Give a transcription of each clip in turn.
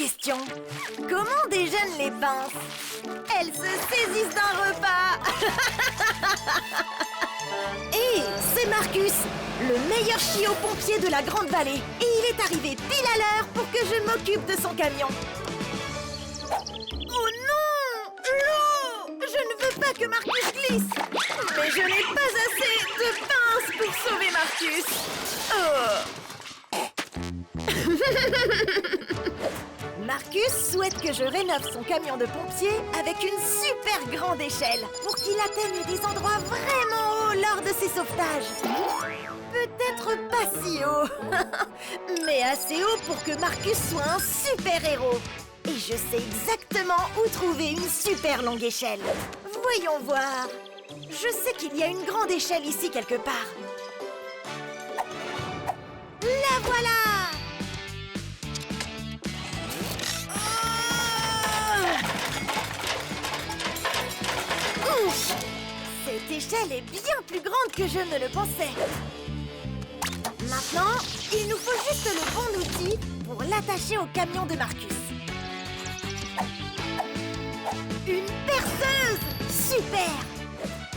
question. Comment déjeunent les pinces? Elles se saisissent d'un repas. Hé, c'est Marcus, le meilleur chiot-pompier de la Grande Vallée. Et il est arrivé pile à l'heure pour que je m'occupe de son camion. Oh non! L'eau! Je ne veux pas que Marcus glisse. Mais je n'ai pas assez de pinces pour sauver Marcus. Marcus souhaite que je rénove son camion de pompier avec une super grande échelle pour qu'il atteigne des endroits vraiment hauts lors de ses sauvetages. Peut-être pas si haut, mais assez haut pour que Marcus soit un super héros. Et je sais exactement où trouver une super longue échelle. Voyons voir. Je sais qu'il y a une grande échelle ici quelque part. La voilà! Ouf! Cette échelle est bien plus grande que je ne le pensais. Maintenant, il nous faut juste le bon outil pour l'attacher au camion de Marcus. Une perceuse! Super!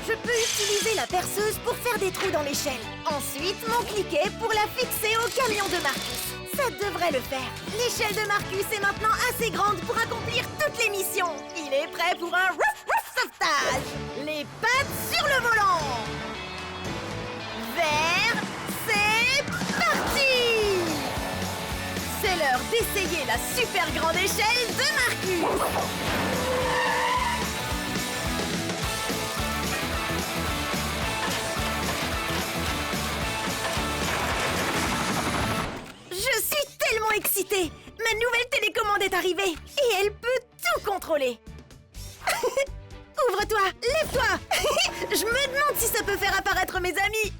Je peux utiliser la perceuse pour faire des trous dans l'échelle. Ensuite, mon cliquet pour la fixer au camion de Marcus. Ça devrait le faire. L'échelle de Marcus est maintenant assez grande pour accomplir toutes les missions. Il est prêt pour un rouf rouf sauvetage. Les pattes sur le volant. Vert, c'est parti! C'est l'heure d'essayer la super grande échelle de Marcus. Je suis tellement excitée! Ma nouvelle télécommande est arrivée et elle peut tout contrôler. Ouvre-toi, lève-toi. Je me demande si ça peut faire apparaître mes amis.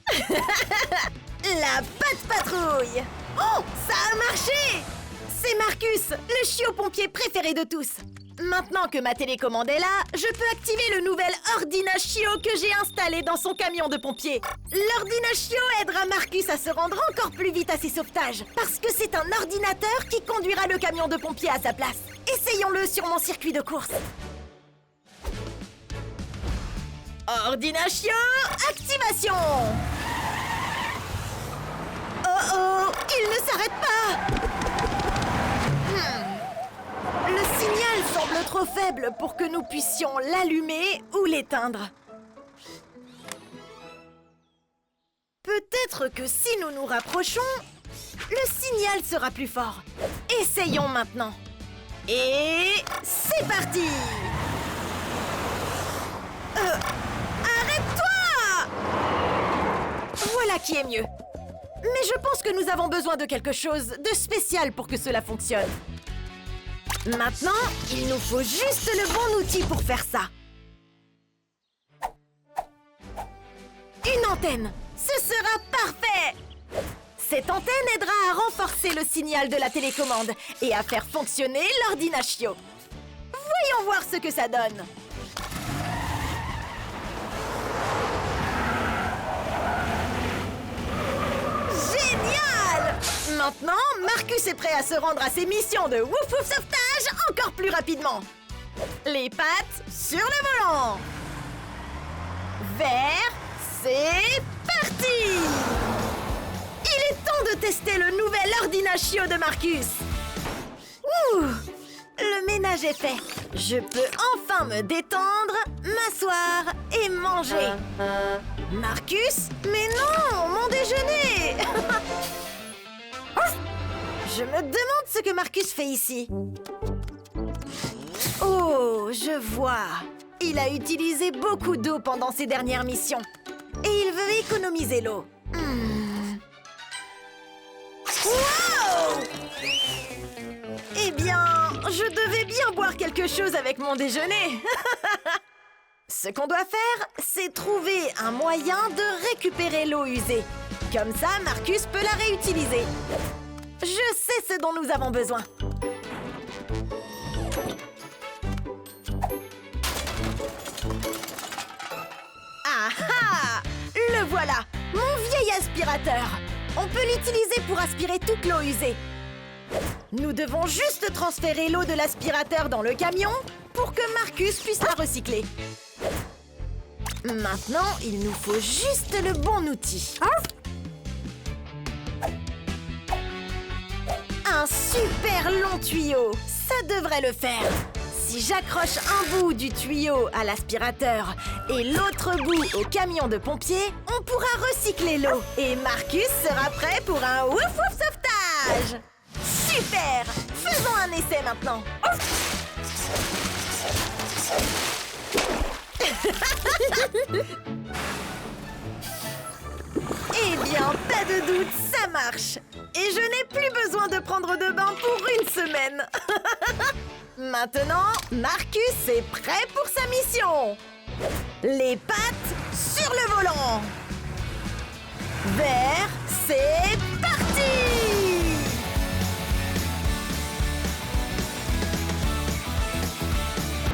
La patte patrouille. Oh, ça a marché! C'est Marcus, le chiot-pompier préféré de tous. Maintenant que ma télécommande est là, je peux activer le nouvel Ordinachio que j'ai installé dans son camion de pompier. L'Ordinachio aidera Marcus à se rendre encore plus vite à ses sauvetages, parce que c'est un ordinateur qui conduira le camion de pompier à sa place. Essayons-le sur mon circuit de course. Ordinachio, activation! Oh oh, il ne s'arrête pas! Le signal semble trop faible pour que nous puissions l'allumer ou l'éteindre. Peut-être que si nous nous rapprochons, le signal sera plus fort. Essayons maintenant. Et c'est parti! Arrête-toi! Voilà qui est mieux. Mais je pense que nous avons besoin de quelque chose de spécial pour que cela fonctionne. Maintenant, il nous faut juste le bon outil pour faire ça. Une antenne. Ce sera parfait! Cette antenne aidera à renforcer le signal de la télécommande et à faire fonctionner l'Ordinachio. Voyons voir ce que ça donne. Génial! Maintenant, Marcus est prêt à se rendre à ses missions de wouf wouf sauvetage encore plus rapidement. Les pattes sur le volant. Vert, c'est parti! Il est temps de tester le nouvel Ordinachio de Marcus. Ouh! Le ménage est fait. Je peux enfin me détendre, m'asseoir et manger. Marcus? Mais non, mon déjeuner! Je me demande ce que Marcus fait ici. Oh, je vois. Il a utilisé beaucoup d'eau pendant ses dernières missions. Et il veut économiser l'eau. Wow! Eh bien, je devais bien boire quelque chose avec mon déjeuner. Ce qu'on doit faire, c'est trouver un moyen de récupérer l'eau usée. Comme ça, Marcus peut la réutiliser. Je sais ce dont nous avons besoin. Ah ah! Le voilà! Mon vieil aspirateur! On peut l'utiliser pour aspirer toute l'eau usée. Nous devons juste transférer l'eau de l'aspirateur dans le camion pour que Marcus puisse la recycler. Maintenant, il nous faut juste le bon outil. Un super long tuyau, ça devrait le faire. Si j'accroche un bout du tuyau à l'aspirateur et l'autre bout au camion de pompiers, on pourra recycler l'eau. Et Marcus sera prêt pour un ouf ouf sauvetage. Super! Faisons un essai maintenant. Eh bien, pas de doute, ça marche. Et je n'ai plus besoin de prendre de bain pour une semaine. Maintenant, Marcus est prêt pour sa mission. Les pattes sur le volant. Vert, c'est parti!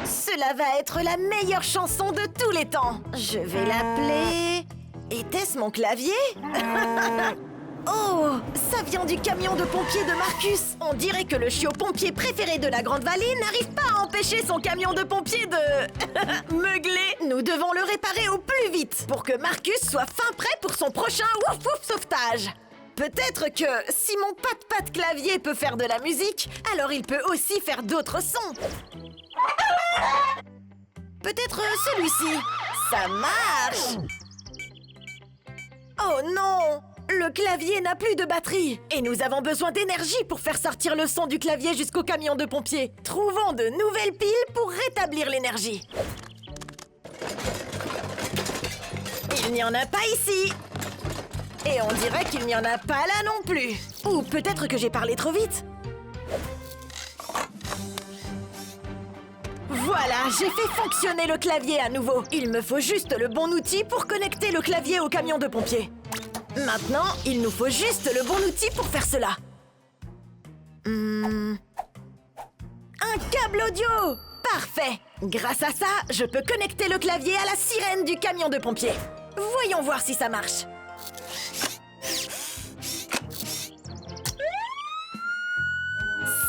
Cela va être la meilleure chanson de tous les temps. Je vais l'appeler... Était-ce mon clavier? Oh, ça vient du camion de pompiers de Marcus. On dirait que le chiot pompier préféré de la Grande Vallée n'arrive pas à empêcher son camion de pompiers de... meugler. Nous devons le réparer au plus vite pour que Marcus soit fin prêt pour son prochain ouf ouf sauvetage. Peut-être que si mon pat-pat clavier peut faire de la musique, alors il peut aussi faire d'autres sons. Peut-être celui-ci. Ça marche. Oh non! Le clavier n'a plus de batterie et nous avons besoin d'énergie pour faire sortir le son du clavier jusqu'au camion de pompiers. Trouvons de nouvelles piles pour rétablir l'énergie. Il n'y en a pas ici. Et on dirait qu'il n'y en a pas là non plus. Ou peut-être que j'ai parlé trop vite. Voilà, j'ai fait fonctionner le clavier à nouveau. Il me faut juste le bon outil pour connecter le clavier au camion de pompiers. Maintenant, il nous faut juste le bon outil pour faire cela. Un câble audio! Parfait! Grâce à ça, je peux connecter le clavier à la sirène du camion de pompiers. Voyons voir si ça marche.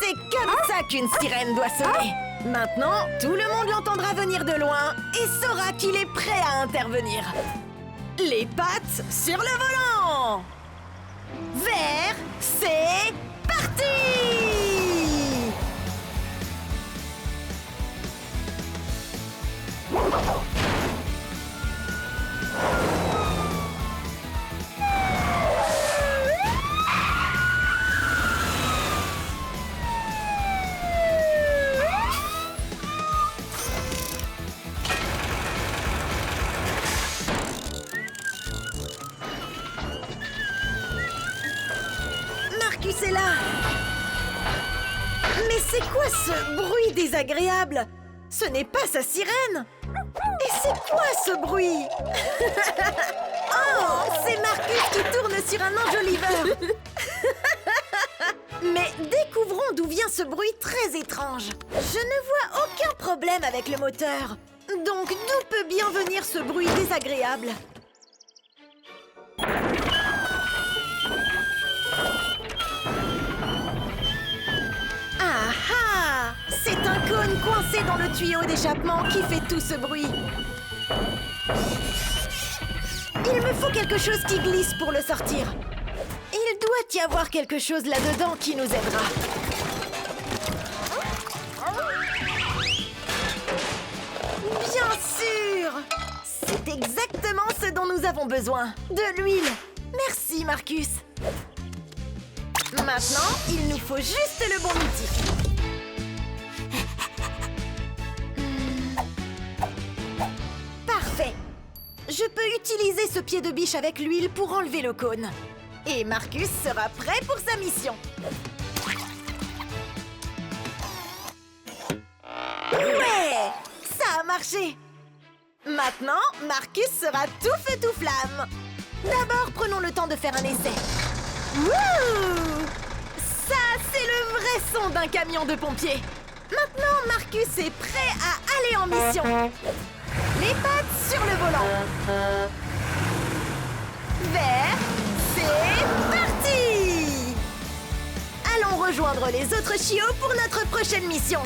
C'est comme ça qu'une sirène doit sonner. Maintenant, tout le monde l'entendra venir de loin et saura qu'il est prêt à intervenir. Les pattes sur le volant! Vert, c'est parti! C'est là. Mais c'est quoi ce bruit désagréable? Ce n'est pas sa sirène. Et c'est quoi ce bruit? Oh, c'est Marcus qui tourne sur un enjoliveur. Mais découvrons d'où vient ce bruit très étrange. Je ne vois aucun problème avec le moteur. Donc d'où peut bien venir ce bruit désagréable? Ah! C'est un cône coincé dans le tuyau d'échappement qui fait tout ce bruit. Il me faut quelque chose qui glisse pour le sortir. Il doit y avoir quelque chose là-dedans qui nous aidera. Bien sûr! C'est exactement ce dont nous avons besoin. De l'huile. Merci, Marcus. Maintenant, il nous faut juste le bon outil. Parfait. Je peux utiliser ce pied de biche avec l'huile pour enlever le cône. Et Marcus sera prêt pour sa mission. Ouais! Ça a marché! Maintenant, Marcus sera tout feu tout flamme. D'abord, prenons le temps de faire un essai. Wouh! Ça, c'est le vrai son d'un camion de pompiers. Maintenant, Marcus est prêt à aller en mission. Les pattes sur le volant. Vert, c'est parti! Allons irons rejoindre les autres chiots pour notre prochaine mission.